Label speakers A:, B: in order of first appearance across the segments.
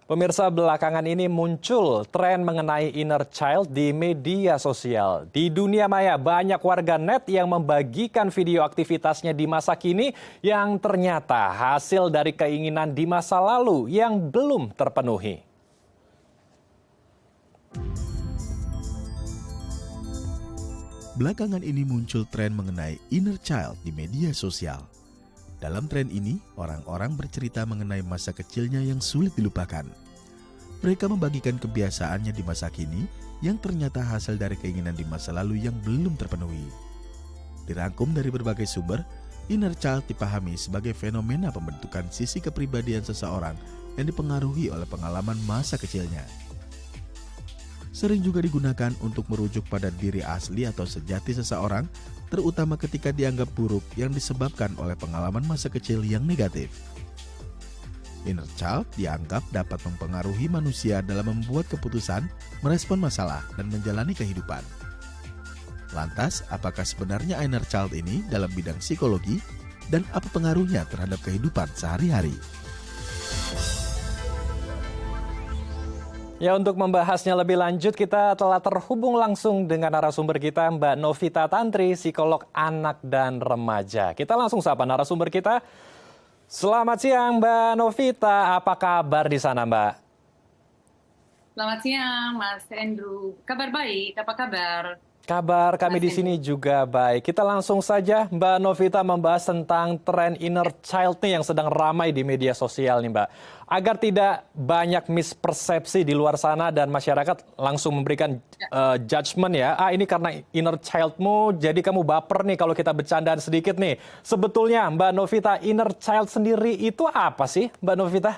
A: Pemirsa, belakangan ini muncul tren mengenai inner child di media sosial. Di dunia maya, banyak warga net yang membagikan video aktivitasnya di masa kini yang ternyata hasil dari keinginan di masa lalu yang belum terpenuhi.
B: Belakangan ini muncul tren mengenai inner child di media sosial. Dalam tren ini, orang-orang bercerita mengenai masa kecilnya yang sulit dilupakan. Mereka membagikan kebiasaannya di masa kini yang ternyata hasil dari keinginan di masa lalu yang belum terpenuhi. Dirangkum dari berbagai sumber, inner child dipahami sebagai fenomena pembentukan sisi kepribadian seseorang yang dipengaruhi oleh pengalaman masa kecilnya. Sering juga digunakan untuk merujuk pada diri asli atau sejati seseorang, terutama ketika dianggap buruk yang disebabkan oleh pengalaman masa kecil yang negatif. Inner child dianggap dapat mempengaruhi manusia dalam membuat keputusan, merespon masalah, dan menjalani kehidupan. Lantas, apakah sebenarnya inner child ini dalam bidang psikologi, dan apa pengaruhnya terhadap kehidupan sehari-hari?
A: Ya, untuk membahasnya lebih lanjut, kita telah terhubung langsung dengan narasumber kita, Mbak Novita Tantri, psikolog anak dan remaja. Kita langsung sapa narasumber kita. Selamat siang, Mbak Novita. Apa kabar di sana, Mbak?
C: Selamat siang, Mas Andrew. Kabar baik, apa kabar?
A: Kabar kami di sini juga baik. Kita langsung saja, Mbak Novita, membahas tentang tren inner child nih yang sedang ramai di media sosial nih, Mbak. Agar tidak banyak mispersepsi di luar sana dan masyarakat langsung memberikan judgement ya. Ini karena inner childmu, jadi kamu baper nih kalau kita bercandaan sedikit nih. Sebetulnya, Mbak Novita, inner child sendiri itu apa sih, Mbak Novita?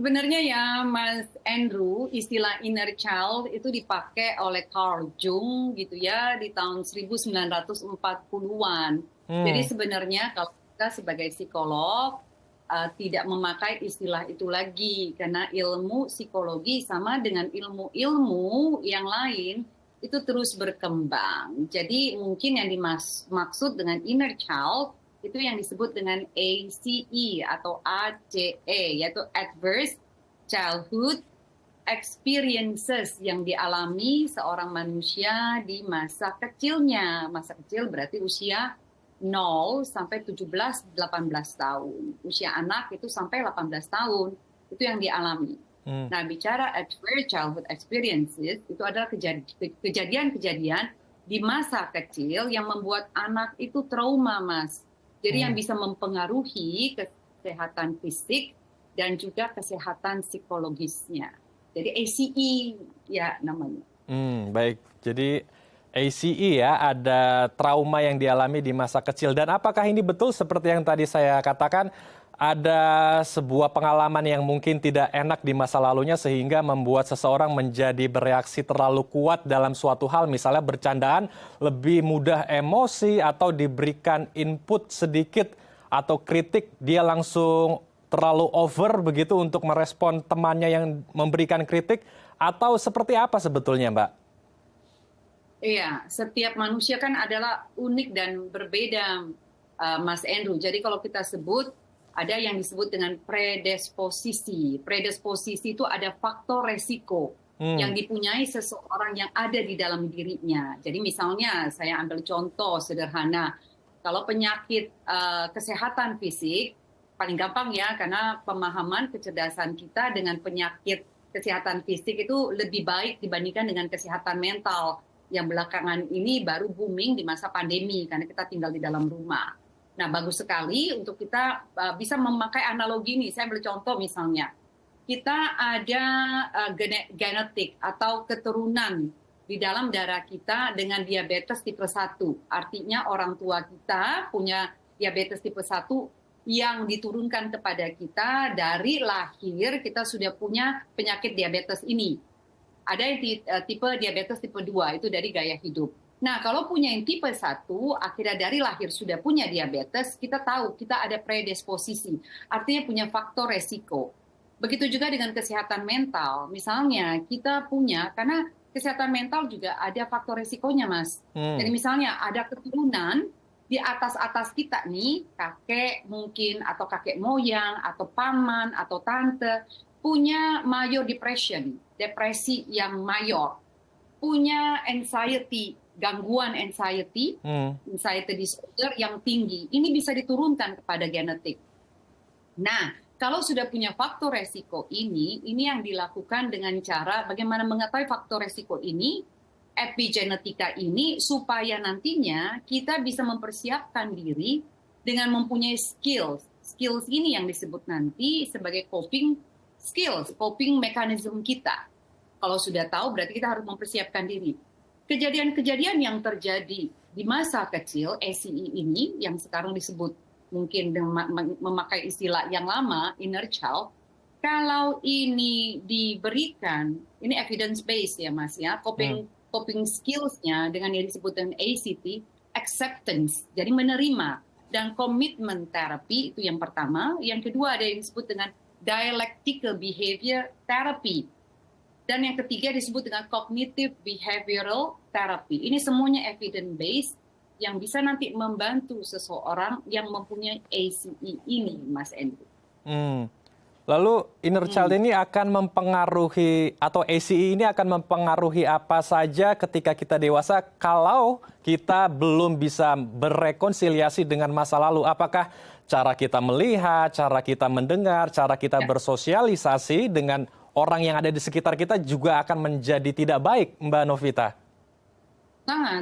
C: Sebenarnya ya, Mas Andrew, istilah inner child itu dipakai oleh Carl Jung gitu ya di tahun 1940-an. Jadi sebenarnya kalau kita sebagai psikolog tidak memakai istilah itu lagi karena ilmu psikologi sama dengan ilmu-ilmu yang lain itu terus berkembang. Jadi mungkin yang dimaksud dengan inner child itu yang disebut dengan ACE atau ACE, yaitu Adverse Childhood Experiences yang dialami seorang manusia di masa kecilnya. Masa kecil berarti usia 0 sampai 17-18 tahun. Usia anak itu sampai 18 tahun, itu yang dialami. Nah, bicara Adverse Childhood Experiences, itu adalah kejadian-kejadian di masa kecil yang membuat anak itu trauma, Mas. Jadi yang bisa mempengaruhi kesehatan fisik dan juga kesehatan psikologisnya. Jadi ACE ya namanya.
A: Baik, jadi ACE ya, ada trauma yang dialami di masa kecil. Dan apakah ini betul seperti yang tadi saya katakan, ada sebuah pengalaman yang mungkin tidak enak di masa lalunya sehingga membuat seseorang menjadi bereaksi terlalu kuat dalam suatu hal, misalnya bercandaan, lebih mudah emosi atau diberikan input sedikit atau kritik, dia langsung terlalu over begitu untuk merespon temannya yang memberikan kritik, atau seperti apa sebetulnya, Mbak?
C: Iya, setiap manusia kan adalah unik dan berbeda, Mas Andrew. Jadi kalau kita sebut, ada yang disebut dengan predisposisi. Predisposisi itu ada faktor resiko yang dipunyai seseorang yang ada di dalam dirinya. Jadi misalnya saya ambil contoh sederhana, kalau penyakit kesehatan fisik, paling gampang ya, karena pemahaman kecerdasan kita dengan penyakit kesehatan fisik itu lebih baik dibandingkan dengan kesehatan mental yang belakangan ini baru booming di masa pandemi karena kita tinggal di dalam rumah. Nah, bagus sekali untuk kita bisa memakai analogi nih. Saya ambil contoh misalnya, kita ada genetik atau keturunan di dalam darah kita dengan diabetes tipe 1. Artinya orang tua kita punya diabetes tipe 1 yang diturunkan kepada kita dari lahir, kita sudah punya penyakit diabetes ini. Ada yang tipe diabetes tipe 2, itu dari gaya hidup. Nah, kalau punya yang tipe 1, akhirnya dari lahir sudah punya diabetes, kita tahu kita ada predisposisi, artinya punya faktor resiko. Begitu juga dengan kesehatan mental. Misalnya kita punya, karena kesehatan mental juga ada faktor resikonya, Mas. Jadi misalnya ada keturunan di atas-atas kita nih, kakek mungkin, atau kakek moyang, atau paman, atau tante, punya major depression, depresi yang mayor, punya anxiety, gangguan anxiety, anxiety disorder yang tinggi. Ini bisa diturunkan kepada genetik. Nah, kalau sudah punya faktor resiko ini yang dilakukan dengan cara bagaimana mengetahui faktor resiko ini, epigenetika ini, supaya nantinya kita bisa mempersiapkan diri dengan mempunyai skills. Skills ini yang disebut nanti sebagai coping skills, coping mechanism kita. Kalau sudah tahu berarti kita harus mempersiapkan diri. Kejadian-kejadian yang terjadi di masa kecil, ACE ini yang sekarang disebut mungkin memakai istilah yang lama, inner child, kalau ini diberikan, ini evidence based ya Mas ya, coping skills-nya dengan yang disebut dengan ACT, acceptance, jadi menerima, dan commitment therapy itu yang pertama. Yang kedua ada yang disebut dengan dialectical behavior therapy. Dan yang ketiga disebut dengan cognitive behavioral therapy. Ini semuanya evidence based yang bisa nanti membantu seseorang yang mempunyai ACE ini, Mas Andrew.
A: Lalu inner child ini akan mempengaruhi, atau ACE ini akan mempengaruhi apa saja ketika kita dewasa kalau kita belum bisa berrekonsiliasi dengan masa lalu? Apakah cara kita melihat, cara kita mendengar, cara kita bersosialisasi dengan orang yang ada di sekitar kita juga akan menjadi tidak baik, Mbak Novita?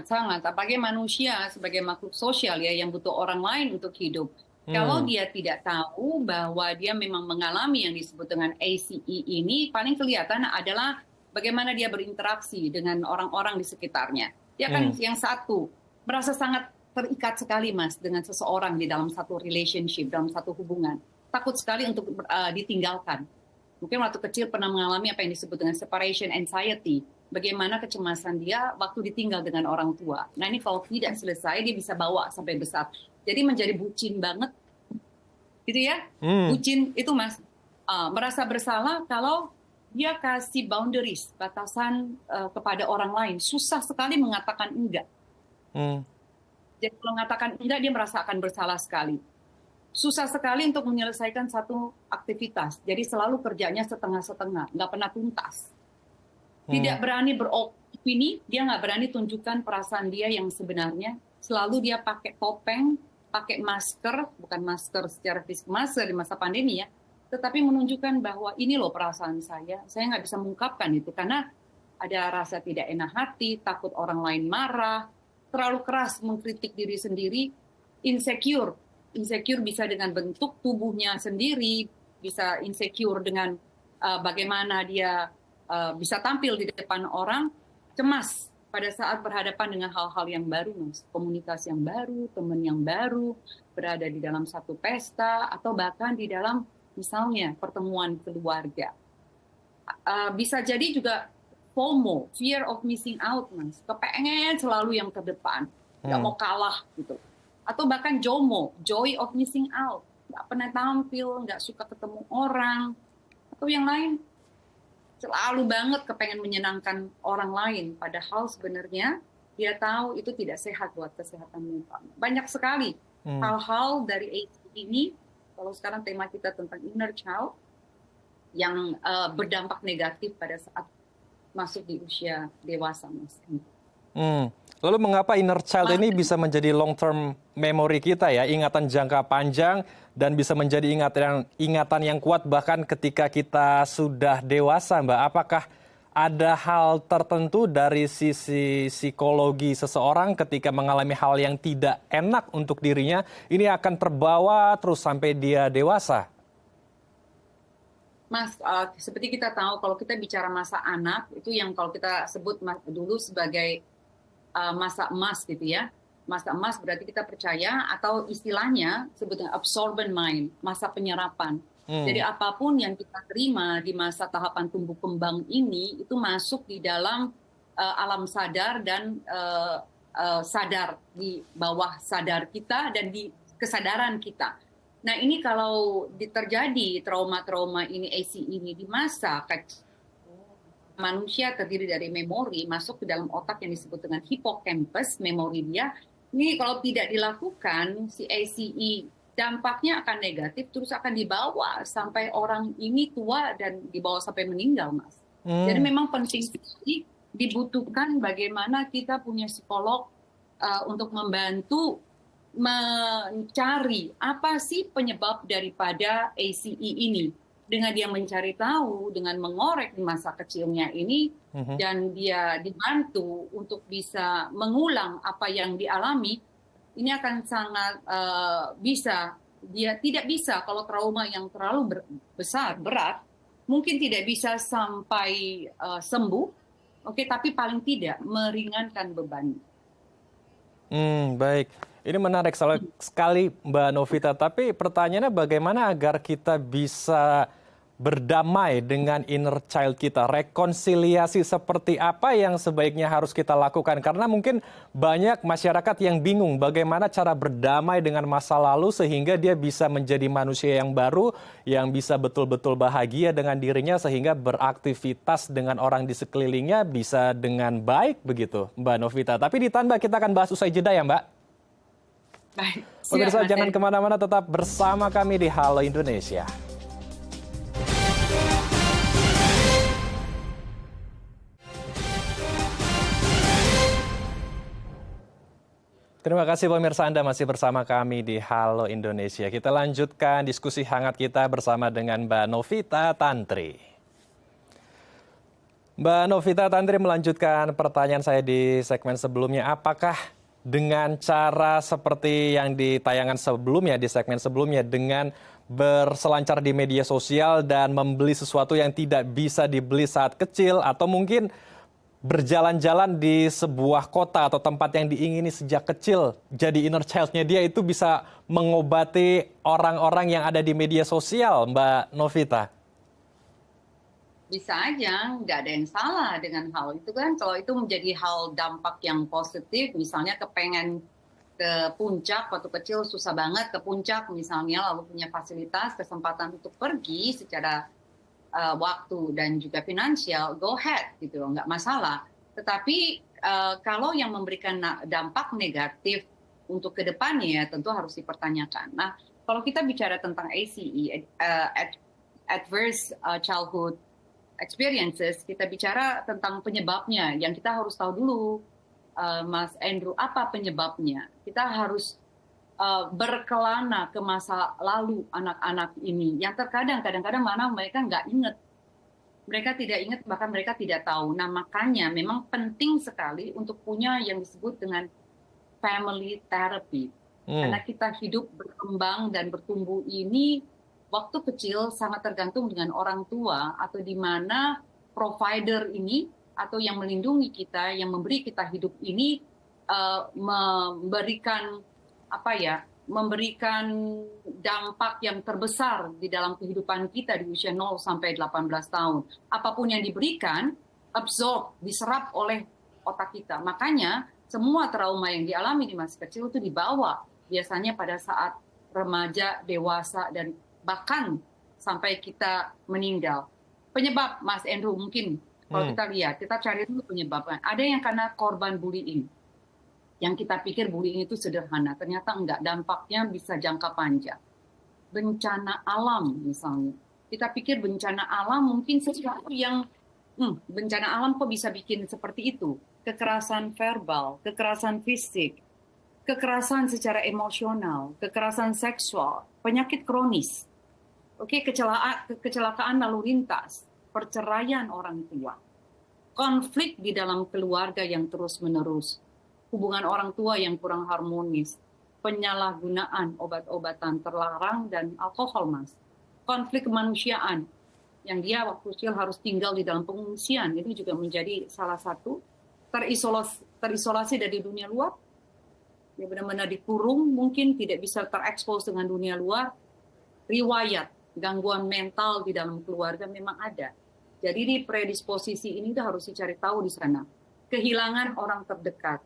C: Sangat. Apalagi manusia sebagai makhluk sosial ya yang butuh orang lain untuk hidup. Kalau dia tidak tahu bahwa dia memang mengalami yang disebut dengan ACE ini, paling kelihatan adalah bagaimana dia berinteraksi dengan orang-orang di sekitarnya. Dia kan yang satu, merasa sangat terikat sekali Mas dengan seseorang di dalam satu relationship, dalam satu hubungan. Takut sekali untuk ditinggalkan. Mungkin waktu kecil pernah mengalami apa yang disebut dengan separation anxiety. Bagaimana kecemasan dia waktu ditinggal dengan orang tua. Nah ini kalau tidak selesai, dia bisa bawa sampai besar. Jadi menjadi bucin banget, gitu ya. Bucin itu Mas, merasa bersalah kalau dia kasih boundaries, batasan kepada orang lain. Susah sekali mengatakan enggak. Jadi kalau mengatakan enggak, dia merasa akan bersalah sekali. Susah sekali untuk menyelesaikan satu aktivitas. Jadi selalu kerjanya setengah-setengah, nggak pernah tuntas. Tidak berani beropini, dia nggak berani tunjukkan perasaan dia yang sebenarnya. Selalu dia pakai topeng, pakai masker, bukan masker secara fisik, masker di masa pandemi ya, tetapi menunjukkan bahwa ini loh perasaan saya nggak bisa mengungkapkan itu karena ada rasa tidak enak hati, takut orang lain marah, terlalu keras mengkritik diri sendiri, insecure bisa dengan bentuk tubuhnya sendiri, bisa insecure dengan bagaimana dia bisa tampil di depan orang, cemas pada saat berhadapan dengan hal-hal yang baru, Mas. Komunikasi yang baru, teman yang baru, berada di dalam satu pesta, atau bahkan di dalam misalnya pertemuan keluarga. Bisa jadi juga FOMO, fear of missing out, Mas. Kepengen selalu yang terdepan, nggak mau kalah gitu. Atau bahkan JOMO, joy of missing out, nggak pernah tampil, nggak suka ketemu orang, atau yang lain. Selalu banget kepengen menyenangkan orang lain, padahal sebenarnya dia tahu itu tidak sehat buat kesehatan mental. Banyak sekali hal-hal dari ACE ini, kalau sekarang tema kita tentang inner child, yang berdampak negatif pada saat masuk di usia dewasa, Mas.
A: Lalu mengapa inner child ini bisa menjadi long term memory kita ya, ingatan jangka panjang dan bisa menjadi ingatan yang kuat bahkan ketika kita sudah dewasa, Mbak? Apakah ada hal tertentu dari sisi psikologi seseorang ketika mengalami hal yang tidak enak untuk dirinya, ini akan terbawa terus sampai dia dewasa?
C: Mas, seperti kita tahu kalau kita bicara masa anak, itu yang kalau kita sebut dulu sebagai masa emas gitu ya. Masa emas berarti kita percaya atau istilahnya sebutnya absorbent mind, masa penyerapan. Jadi apapun yang kita terima di masa tahapan tumbuh kembang ini itu masuk di dalam alam sadar dan sadar di bawah sadar kita dan di kesadaran kita. Nah ini kalau terjadi trauma-trauma ini, ACE ini di masa kecil, manusia terdiri dari memori masuk ke dalam otak yang disebut dengan hippocampus, memori dia, Ini kalau tidak dilakukan, si ACE dampaknya akan negatif, terus akan dibawa sampai orang ini tua dan dibawa sampai meninggal, Mas. Jadi
A: Hmm.
C: memang penting sekali dibutuhkan bagaimana kita punya psikolog untuk membantu mencari apa sih penyebab daripada ACE ini. Dengan dia mencari tahu, dengan mengorek di masa kecilnya ini,
A: Mhm.
C: dan dia dibantu untuk bisa mengulang apa yang dialami, ini akan sangat bisa. Dia tidak bisa kalau trauma yang terlalu besar, berat, mungkin tidak bisa sampai sembuh, oke, tapi paling tidak meringankan beban.
A: Baik. Ini menarik sekali Mbak Novita, tapi pertanyaannya bagaimana agar kita bisa berdamai dengan inner child kita? Rekonsiliasi seperti apa yang sebaiknya harus kita lakukan? Karena mungkin banyak masyarakat yang bingung bagaimana cara berdamai dengan masa lalu sehingga dia bisa menjadi manusia yang baru, yang bisa betul-betul bahagia dengan dirinya sehingga beraktivitas dengan orang di sekelilingnya bisa dengan baik begitu, Mbak Novita. Tapi ditambah kita akan bahas usai jeda ya, Mbak.
C: Baik, siap
A: Pemirsa
C: Mas
A: jangan
C: Henry.
A: kemana-mana, tetap bersama kami di Halo Indonesia. Terima kasih pemirsa Anda masih bersama kami di Halo Indonesia. Kita lanjutkan diskusi hangat kita bersama dengan Mbak Novita Tantri. Mbak Novita Tantri melanjutkan pertanyaan saya di segmen sebelumnya. Apakah dengan cara seperti yang di tayangan sebelumnya, di segmen sebelumnya, dengan berselancar di media sosial dan membeli sesuatu yang tidak bisa dibeli saat kecil, atau mungkin berjalan-jalan di sebuah kota atau tempat yang diingini sejak kecil, jadi inner child-nya dia itu bisa mengobati orang-orang yang ada di media sosial, Mbak Novita?
C: Bisa aja, nggak ada yang salah dengan hal itu kan. Kalau itu menjadi hal dampak yang positif, misalnya kepengen ke puncak, waktu kecil susah banget ke puncak misalnya, lalu punya fasilitas, kesempatan untuk pergi secara waktu dan juga finansial, go ahead gitu, nggak masalah. Tetapi kalau yang memberikan dampak negatif untuk kedepannya tentu harus dipertanyakan. Nah, kalau kita bicara tentang ACE, Adverse Childhood Experiences, kita bicara tentang penyebabnya, yang kita harus tahu dulu, Mas Andrew, apa penyebabnya. Kita harus berkelana ke masa lalu anak-anak ini, yang kadang-kadang mana mereka nggak ingat, mereka tidak ingat, bahkan mereka tidak tahu. Nah, makanya memang penting sekali untuk punya yang disebut dengan family therapy,
A: Hmm.
C: karena kita hidup, berkembang dan bertumbuh ini waktu kecil sangat tergantung dengan orang tua, atau di mana provider ini atau yang melindungi kita, yang memberi kita hidup ini memberikan apa ya, memberikan dampak yang terbesar di dalam kehidupan kita di usia 0 sampai 18 tahun. Apapun yang diberikan, absorb, diserap oleh otak kita. Makanya semua trauma yang dialami di masa kecil itu dibawa biasanya pada saat remaja, dewasa, dan bahkan sampai kita meninggal. Penyebab, Mas Andrew, mungkin kalau
A: Hmm.
C: kita lihat, kita cari dulu penyebabnya. Ada yang karena korban bullying, yang kita pikir bullying itu sederhana, ternyata enggak, dampaknya bisa jangka panjang. Bencana alam misalnya, kita pikir bencana alam mungkin sesuatu yang bencana alam kok bisa bikin seperti itu. Kekerasan verbal, kekerasan fisik, kekerasan secara emosional, kekerasan seksual, penyakit kronis, oke, kecelakaan lalu lintas, perceraian orang tua, konflik di dalam keluarga yang terus-menerus, hubungan orang tua yang kurang harmonis, penyalahgunaan obat-obatan terlarang dan alkohol, Mas. Konflik kemanusiaan, yang dia waktu kecil harus tinggal di dalam pengungsian, itu juga menjadi salah satu. Terisolasi dari dunia luar, dia benar-benar dikurung, mungkin tidak bisa terekspos dengan dunia luar. Riwayat gangguan mental di dalam keluarga memang ada. Jadi di predisposisi ini harus dicari tahu di sana. Kehilangan orang terdekat,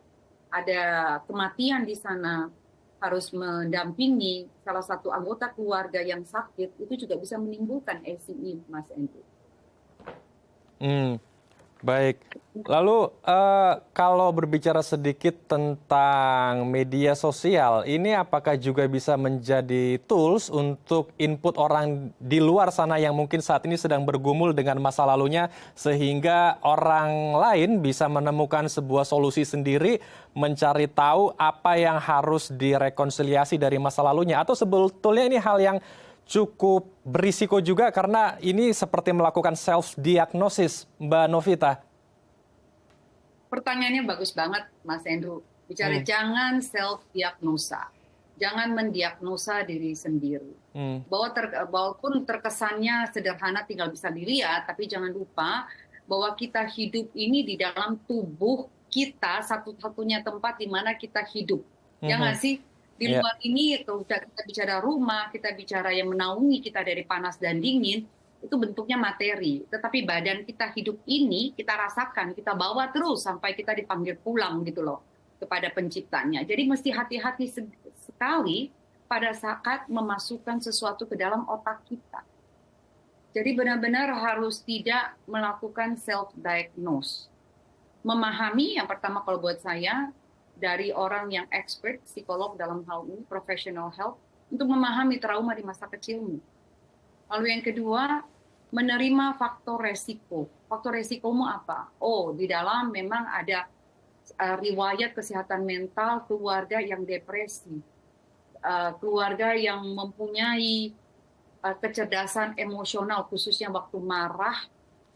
C: ada kematian di sana, harus mendampingi salah satu anggota keluarga yang sakit, itu juga bisa menimbulkan ACE, Mas Andrew.
A: Hmm. Baik, lalu kalau berbicara sedikit tentang media sosial, ini apakah juga bisa menjadi tools untuk input orang di luar sana yang mungkin saat ini sedang bergumul dengan masa lalunya, sehingga orang lain bisa menemukan sebuah solusi sendiri, mencari tahu apa yang harus direkonsiliasi dari masa lalunya, atau sebetulnya ini hal yang cukup berisiko juga karena ini seperti melakukan self-diagnosis, Mbak Novita?
C: Pertanyaannya bagus banget, Mas Andrew. Bicara jangan self-diagnosa. Jangan mendiagnosa diri sendiri. Walaupun terkesannya sederhana tinggal bisa dilihat, tapi jangan lupa bahwa kita hidup ini di dalam tubuh kita, satu-satunya tempat di mana kita hidup. Ya nggak sih? Di luar ini, kalau kita bicara rumah, kita bicara yang menaungi kita dari panas dan dingin, itu bentuknya materi. Tetapi badan kita hidup ini, kita rasakan, kita bawa terus sampai kita dipanggil pulang gitu loh kepada penciptanya. Jadi mesti hati-hati sekali pada saat memasukkan sesuatu ke dalam otak kita. Jadi benar-benar harus tidak melakukan self-diagnose. Memahami, yang pertama kalau buat saya, dari orang yang expert, psikolog dalam hal ini, professional health, untuk memahami trauma di masa kecilmu. Lalu yang kedua, menerima faktor resiko. Faktor resikomu apa? Oh, di dalam memang ada riwayat kesehatan mental keluarga yang depresi, keluarga yang mempunyai kecerdasan emosional, khususnya waktu marah,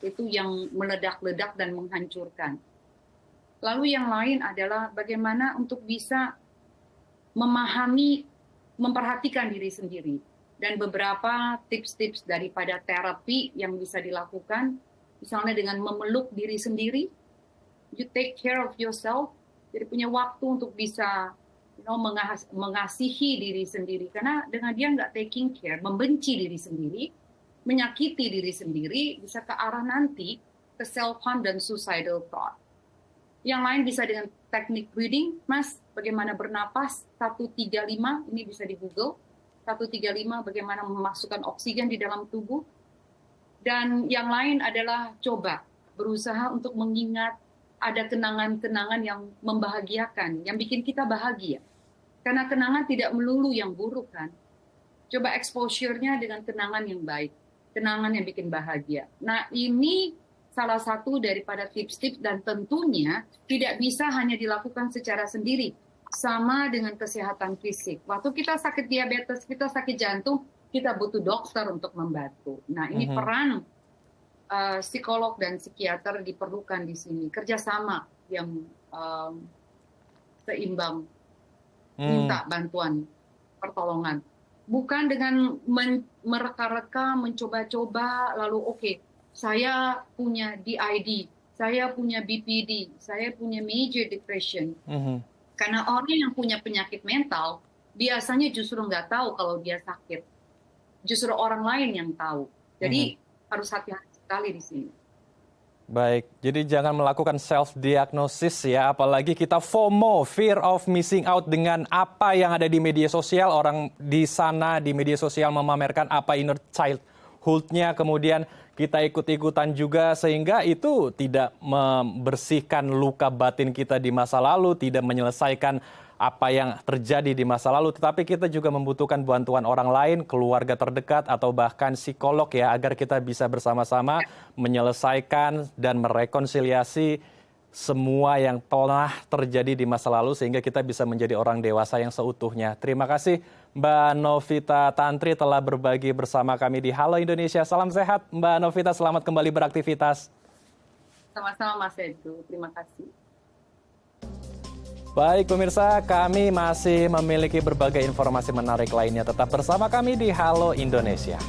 C: itu yang meledak-ledak dan menghancurkan. Lalu yang lain adalah bagaimana untuk bisa memahami, memperhatikan diri sendiri. Dan beberapa tips-tips daripada terapi yang bisa dilakukan, misalnya dengan memeluk diri sendiri, you take care of yourself, jadi punya waktu untuk bisa mengasihi diri sendiri. Karena dengan dia nggak taking care, membenci diri sendiri, menyakiti diri sendiri, bisa ke arah nanti ke self-harm dan suicidal thought. Yang lain bisa dengan teknik breathing, Mas, bagaimana bernapas, 135, ini bisa di Google, 135 bagaimana memasukkan oksigen di dalam tubuh. Dan yang lain adalah coba berusaha untuk mengingat ada kenangan-kenangan yang membahagiakan, yang bikin kita bahagia. Karena kenangan tidak melulu yang buruk kan. Coba exposure-nya dengan kenangan yang baik, kenangan yang bikin bahagia. Nah ini salah satu daripada tips-tips dan tentunya tidak bisa hanya dilakukan secara sendiri. Sama dengan kesehatan fisik. Waktu kita sakit diabetes, kita sakit jantung, kita butuh dokter untuk membantu. Nah ini peran psikolog dan psikiater diperlukan di sini. Kerjasama yang seimbang. Minta bantuan, pertolongan. Bukan dengan mereka-reka, mencoba-coba, lalu oke. Saya punya DID, saya punya BPD, saya punya major depression. Karena orang yang punya penyakit mental, biasanya justru nggak tahu kalau dia sakit. Justru orang lain yang tahu. Jadi harus hati-hati sekali di sini.
A: Baik, jadi jangan melakukan self-diagnosis ya, apalagi kita FOMO, fear of missing out dengan apa yang ada di media sosial. Orang di sana di media sosial memamerkan apa inner childhood-nya, kemudian kita ikut-ikutan juga sehingga itu tidak membersihkan luka batin kita di masa lalu, tidak menyelesaikan apa yang terjadi di masa lalu, tetapi kita juga membutuhkan bantuan orang lain, keluarga terdekat atau bahkan psikolog ya, agar kita bisa bersama-sama menyelesaikan dan merekonsiliasi semua yang telah terjadi di masa lalu sehingga kita bisa menjadi orang dewasa yang seutuhnya. Terima kasih Mbak Novita Tantri telah berbagi bersama kami di Halo Indonesia. Salam sehat Mbak Novita, selamat kembali beraktivitas.
C: Sama-sama Mas Edu, terima kasih.
A: Baik pemirsa, kami masih memiliki berbagai informasi menarik lainnya. Tetap bersama kami di Halo Indonesia.